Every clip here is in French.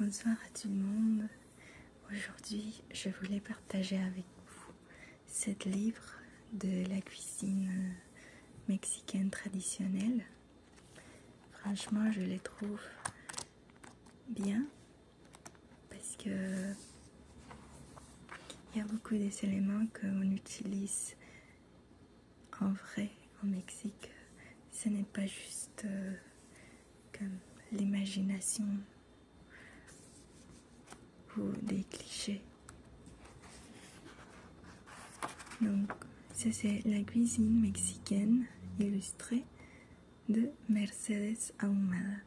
Bonsoir à tout le monde. Aujourd'hui, je voulais partager avec vous cet livre de la cuisine mexicaine traditionnelle. Franchement, je les trouve bien parce que il y a beaucoup des éléments qu'on utilise en vrai au Mexique. Ce n'est pas juste comme l'imagination ou des clichés. Donc, ça c'est la cuisine mexicaine illustrée de Mercedes Ahumada.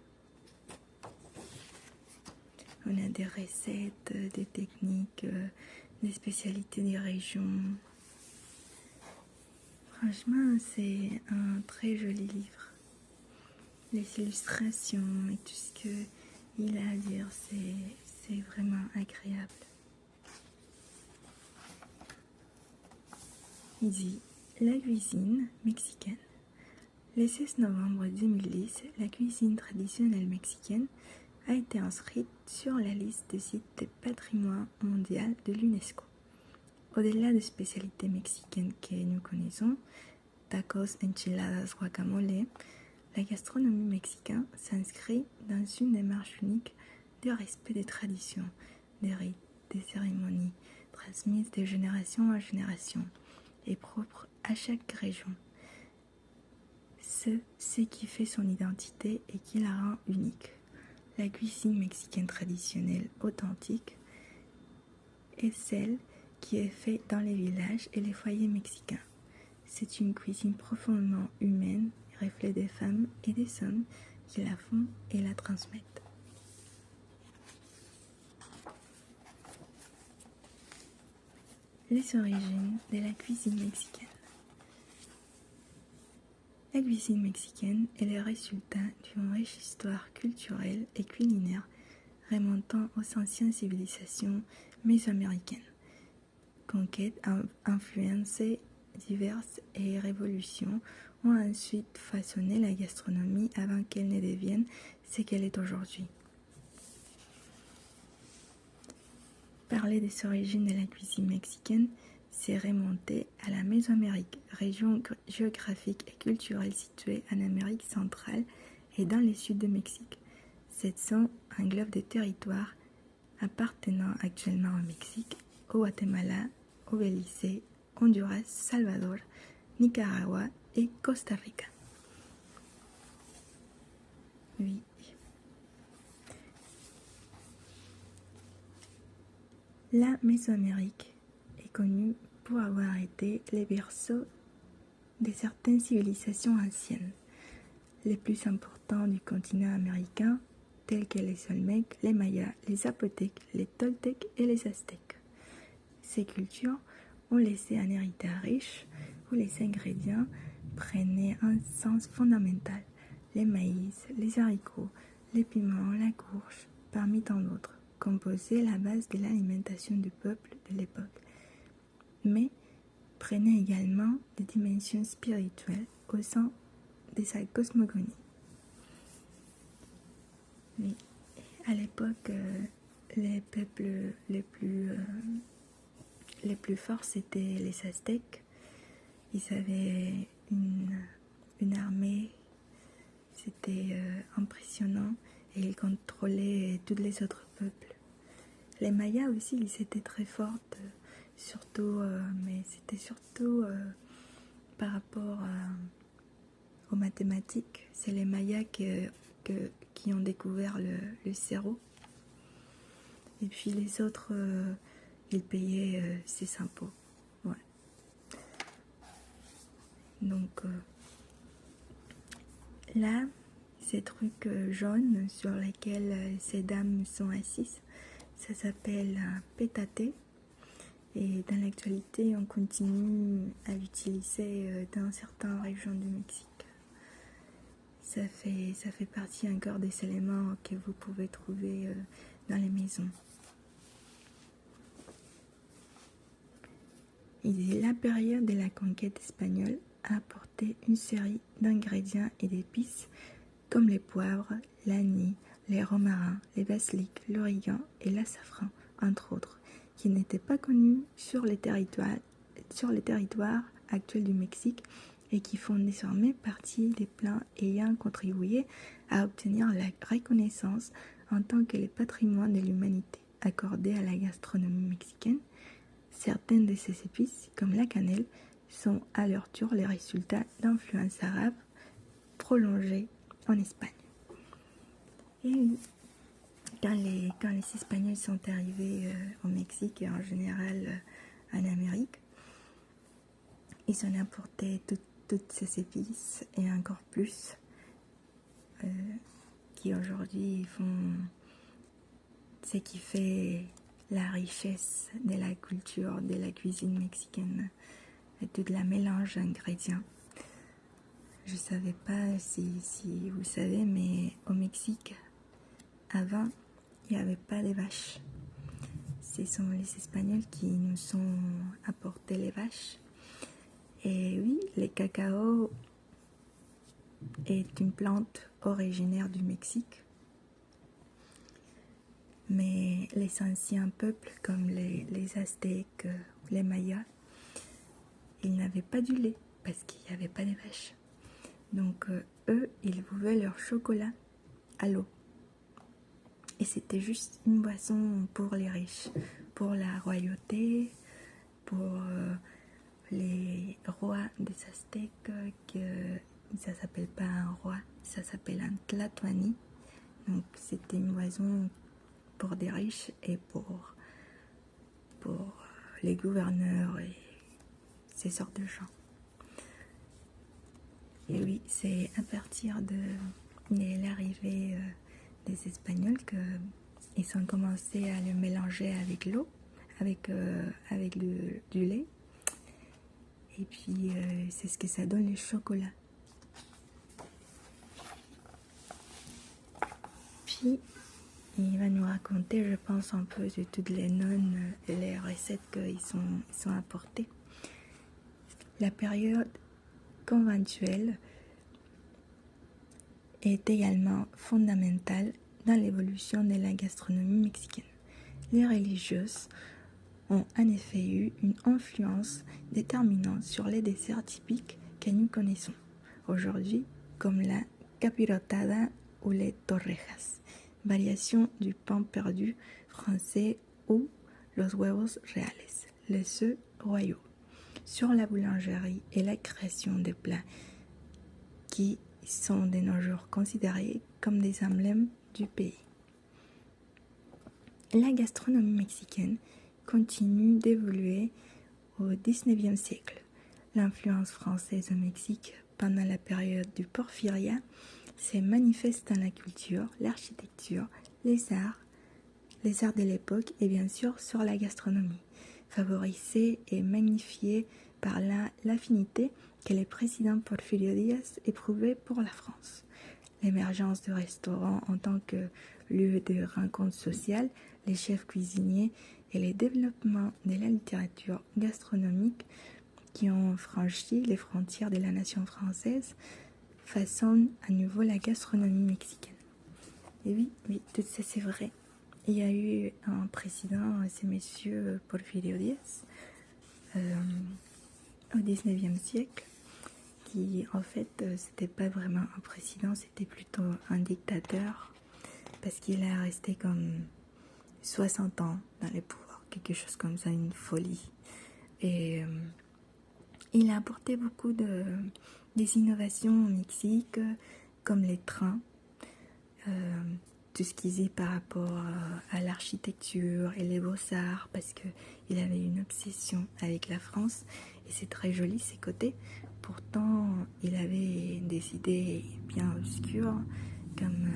On a des recettes, des techniques, des spécialités des régions. Franchement, c'est un très joli livre. Les illustrations et tout ce qu'il a à dire, c'est vraiment agréable. Il dit la cuisine mexicaine. Le 16 novembre 2010, la cuisine traditionnelle mexicaine a été inscrite sur la liste des sites de patrimoine mondial de l'UNESCO. Au-delà des spécialités mexicaines que nous connaissons, tacos, enchiladas, guacamole, la gastronomie mexicaine s'inscrit dans une démarche unique de respect des traditions, des rites, des cérémonies, transmises de génération en génération et propres à chaque région. C'est ce qui fait son identité et qui la rend unique. La cuisine mexicaine traditionnelle authentique est celle qui est faite dans les villages et les foyers mexicains. C'est une cuisine profondément humaine, reflet des femmes et des hommes qui la font et la transmettent. Les origines de la cuisine mexicaine. La cuisine mexicaine est le résultat d'une riche histoire culturelle et culinaire remontant aux anciennes civilisations mésoaméricaines. Conquêtes, influences diverses et révolutions ont ensuite façonné la gastronomie avant qu'elle ne devienne ce qu'elle est aujourd'hui. Parler des origines de la cuisine mexicaine, c'est remonter à la Mésoamérique, région géographique et culturelle située en Amérique centrale et dans le sud du Mexique. Cette zone englobe des territoires appartenant actuellement au Mexique, au Guatemala, au Belize, Honduras, Salvador, Nicaragua et Costa Rica. Oui. La Mésoamérique est connue pour avoir été le berceau de certaines civilisations anciennes, les plus importants du continent américain, tels que les Olmèques, les Mayas, les Zapotèques, les Toltèques et les Aztèques. Ces cultures ont laissé un héritage riche où les ingrédients prenaient un sens fondamental. Les maïs, les haricots, les piments, la courge, parmi tant d'autres, composaient la base de l'alimentation du peuple de l'époque, mais prenaient également des dimensions spirituelles au sein de sa cosmogonie. Oui. À l'époque, les peuples les plus forts, c'était les Aztèques. Ils avaient une armée, c'était impressionnant, et ils contrôlaient tous les autres peuples. Les Mayas aussi, ils étaient très forts, surtout, mais c'était surtout par rapport aux mathématiques. C'est les Mayas qui ont découvert le zéro. Et puis les autres, ils payaient ses impôts. Ouais. Donc là, ces trucs jaunes sur lesquels ces dames sont assises, ça s'appelle pétate. Et dans l'actualité, on continue à l'utiliser dans certaines régions du Mexique. Ça fait partie encore des éléments que vous pouvez trouver dans les maisons. La période de la conquête espagnole a apporté une série d'ingrédients et d'épices comme les poivres, l'anis, les romarins, les basilics, l'origan et l'assafran, entre autres, qui n'étaient pas connus sur les territoires actuels du Mexique et qui font désormais partie des plats ayant contribué à obtenir la reconnaissance en tant que les patrimoines de l'humanité accordés à la gastronomie mexicaine. Certaines de ces épices, comme la cannelle, sont à leur tour les résultats d'influences arabes prolongées en Espagne. Et quand les Espagnols sont arrivés au Mexique et en général en Amérique, ils ont apporté toutes ces épices et encore plus qui aujourd'hui font ce qui fait la richesse de la culture, de la cuisine mexicaine, et tout la mélange d'ingrédients. Je ne savais pas si vous savez, mais au Mexique, avant, il n'y avait pas de vaches. Ce sont les Espagnols qui nous ont apporté les vaches. Et oui, le cacao est une plante originaire du Mexique. Mais les anciens peuples comme les Aztèques, les Mayas, ils n'avaient pas du lait parce qu'il n'y avait pas de vaches. Donc eux, ils buvaient leur chocolat à l'eau. Et c'était juste une boisson pour les riches, pour la royauté, pour les rois des Aztèques, ça ne s'appelle pas un roi, ça s'appelle un tlatoani. Donc c'était une boisson pour des riches et pour les gouverneurs et ces sortes de gens. Et oui, c'est à partir de l'arrivée des Espagnols qu'ils ont commencé à le mélanger avec l'eau, avec du lait. Et puis c'est ce que ça donne le chocolat. Puis il va nous raconter, je pense, un peu de toutes les nonnes et les recettes qu'ils sont apportées. La période conventuelle est également fondamentale dans l'évolution de la gastronomie mexicaine. Les religieuses ont en effet eu une influence déterminante sur les desserts typiques que nous connaissons aujourd'hui, comme la capirotada ou les torrejas, variation du pain perdu français, ou los huevos reales, les œufs royaux, sur la boulangerie et la création de plats qui sont de nos jours considérés comme des emblèmes du pays. La gastronomie mexicaine continue d'évoluer au XIXe siècle. L'influence française au Mexique pendant la période du Porfiria se manifeste dans la culture, l'architecture, les arts de l'époque et bien sûr sur la gastronomie, favorisée et magnifiée par l'affinité que le président Porfirio Díaz éprouvait pour la France. L'émergence de restaurants en tant que lieu de rencontre sociale, les chefs cuisiniers et le développement de la littérature gastronomique qui ont franchi les frontières de la nation française façonnent à nouveau la gastronomie mexicaine. Et oui, tout ça c'est vrai. Il y a eu un président, c'est monsieur Porfirio Díaz, au XIXe siècle, qui en fait c'était pas vraiment un président, c'était plutôt un dictateur, parce qu'il est resté comme 60 ans dans les pouvoirs, quelque chose comme ça, une folie. Et il a apporté beaucoup des innovations au Mexique, comme les trains, tout ce qu'il dit par rapport à l'architecture et les beaux-arts, parce qu'il avait une obsession avec la France, et c'est très joli ses côtés. Pourtant, il avait des idées bien obscures, comme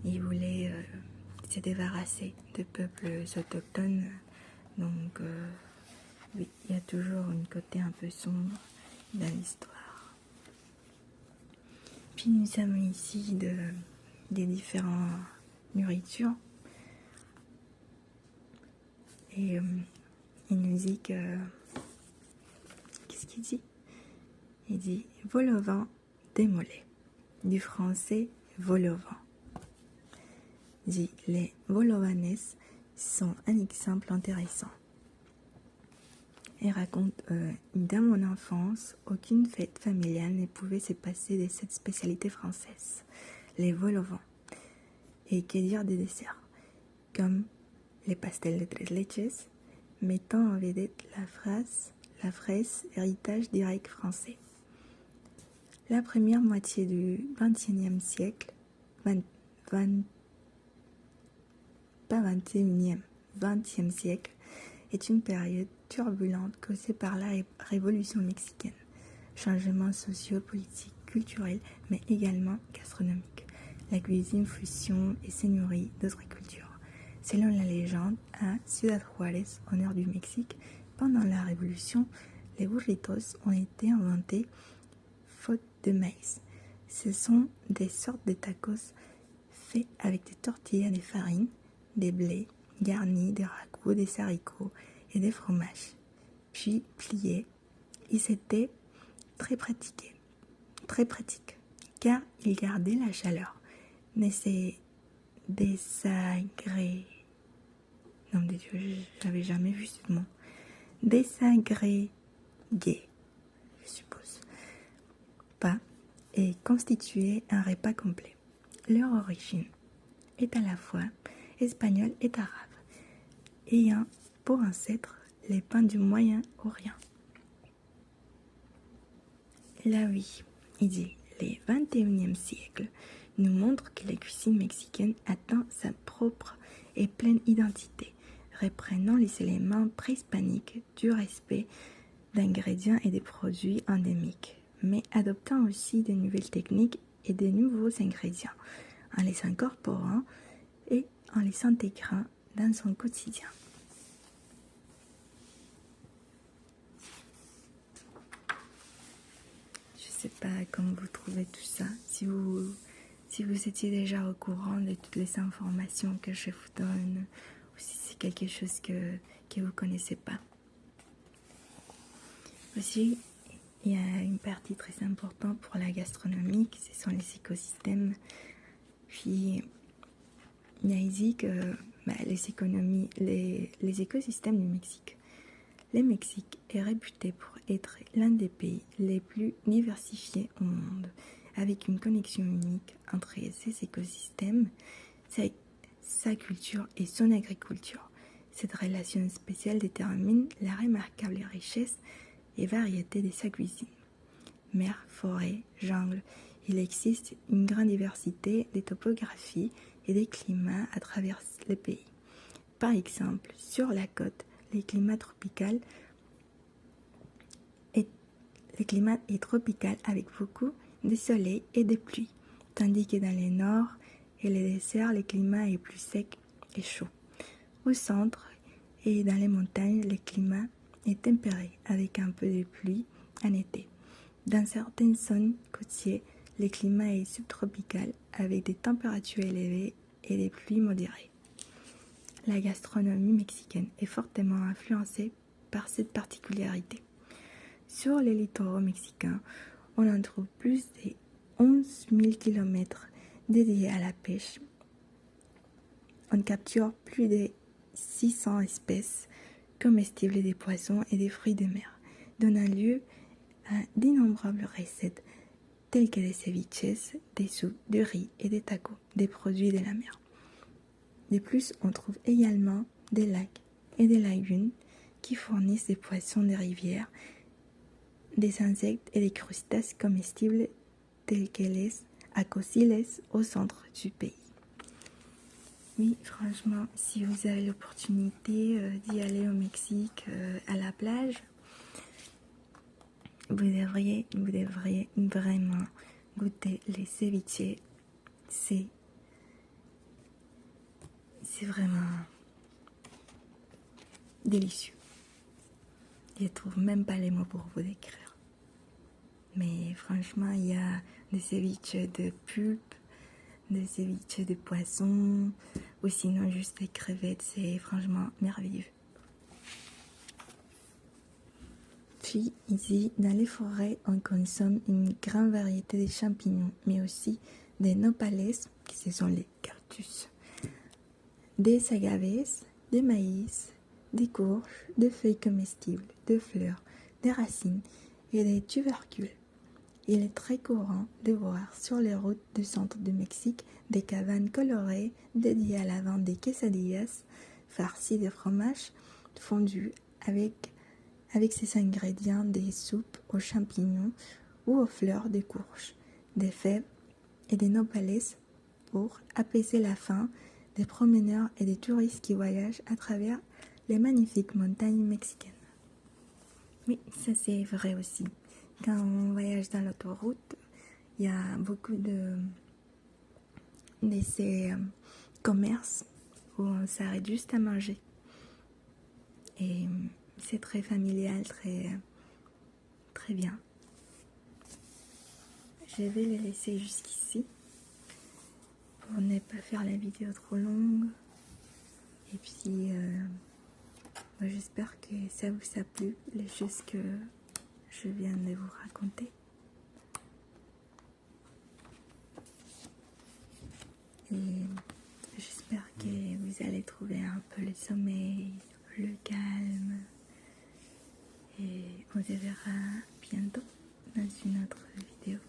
il voulait se débarrasser de peuples autochtones. Donc, oui, il y a toujours un côté un peu sombre dans l'histoire. Puis nous avons ici des différentes nourritures. Et il nous dit que... Qu'est-ce qu'il dit? Il dit vol au vent démolé. Du français vol au vent. dit les bolovanes sont un exemple intéressant. Elle raconte dans mon enfance, aucune fête familiale ne pouvait se passer de cette spécialité française, les vol au vent. Et que dire des desserts, comme les pastels de tres leches, mettant en vedette la fraise héritage direct français. La première moitié du XXIe siècle, pas 21e, 20e siècle, est une période turbulente causée par la révolution mexicaine, changements sociaux, politiques, culturels, mais également gastronomiques. La cuisine fusion et seigneurie d'autres cultures. Selon la légende, à Ciudad Juárez, au nord du Mexique, pendant la Révolution, les burritos ont été inventés faute de maïs. Ce sont des sortes de tacos faits avec des tortillas de farine, des blés, garnis de ragoûts, des haricots et des fromages. Puis pliés, ils étaient très pratiques, car ils gardaient la chaleur. Mais c'est désagréé. Non de Dieu, j'avais jamais vu ce mot. Désagréé, je suppose. Pas, et constituait un repas complet. Leur origine est à la fois espagnole et arabe, ayant pour ancêtre les pains du Moyen-Orient. Là oui, il dit, le XXIe siècle nous montre que la cuisine mexicaine atteint sa propre et pleine identité, reprenant les éléments préhispaniques du respect d'ingrédients et des produits endémiques, mais adoptant aussi de nouvelles techniques et de nouveaux ingrédients, en les incorporant et en les intégrant dans son quotidien. Je ne sais pas comment vous trouvez tout ça, si vous étiez déjà au courant de toutes les informations que je vous donne, ou si c'est quelque chose que vous ne connaissez pas. Aussi, il y a une partie très importante pour la gastronomie, ce sont les écosystèmes. Puis, il y a ici que les écosystèmes du Mexique. Le Mexique est réputé pour être l'un des pays les plus diversifiés au monde, avec une connexion unique entre ses écosystèmes, sa culture et son agriculture. Cette relation spéciale détermine la remarquable richesse et variété de sa cuisine. Mer, forêt, jungle, il existe une grande diversité de topographies et des climats à travers le pays. Par exemple, sur la côte, le climat est tropical avec beaucoup de soleil et de pluie, tandis que dans le nord et le désert, le climat est plus sec et chaud. Au centre et dans les montagnes, le climat est tempéré avec un peu de pluie en été. Dans certaines zones côtières, le climat est subtropical avec des températures élevées et des pluies modérées. La gastronomie mexicaine est fortement influencée par cette particularité. Sur les littoraux mexicains, on en trouve plus de 11 000 km dédiés à la pêche. On capture plus de 600 espèces comestibles des poissons et des fruits de mer, donnant lieu à d'innombrables recettes telles que des ceviches, des soupes, du riz et des tacos, des produits de la mer. De plus, on trouve également des lacs et des lagunes qui fournissent des poissons des rivières, des insectes et des crustacés comestibles tels que les acosiles au centre du pays. Oui, franchement, si vous avez l'opportunité d'y aller au Mexique, à la plage, vous devriez vraiment goûter les ceviches. C'est vraiment délicieux. Je ne trouve même pas les mots pour vous décrire. Mais franchement, il y a des ceviches de pulpe, des ceviches de poisson, ou sinon juste des crevettes. C'est franchement merveilleux. Puis ici, dans les forêts, on consomme une grande variété de champignons, mais aussi des nopales, qui ce sont les cactus, des agaves, des maïs, des courges, des feuilles comestibles, des fleurs, des racines et des tubercules. Il est très courant de voir sur les routes du centre du Mexique des cabanes colorées dédiées à la vente des quesadillas farcies de fromage fondu avec ses ingrédients des soupes aux champignons ou aux fleurs de courge, des fèves et des nopales pour apaiser la faim des promeneurs et des touristes qui voyagent à travers les magnifiques montagnes mexicaines. Oui, ça c'est vrai aussi. Quand on voyage dans l'autoroute, il y a beaucoup de ces commerces où on s'arrête juste à manger. Et c'est très familial, très bien. Je vais les laisser jusqu'ici pour ne pas faire la vidéo trop longue. Et puis, j'espère que ça vous a plu, les choses que je viens de vous raconter. Et j'espère que vous allez trouver un peu le sommeil, le calme. Et on se verra bientôt dans une autre vidéo.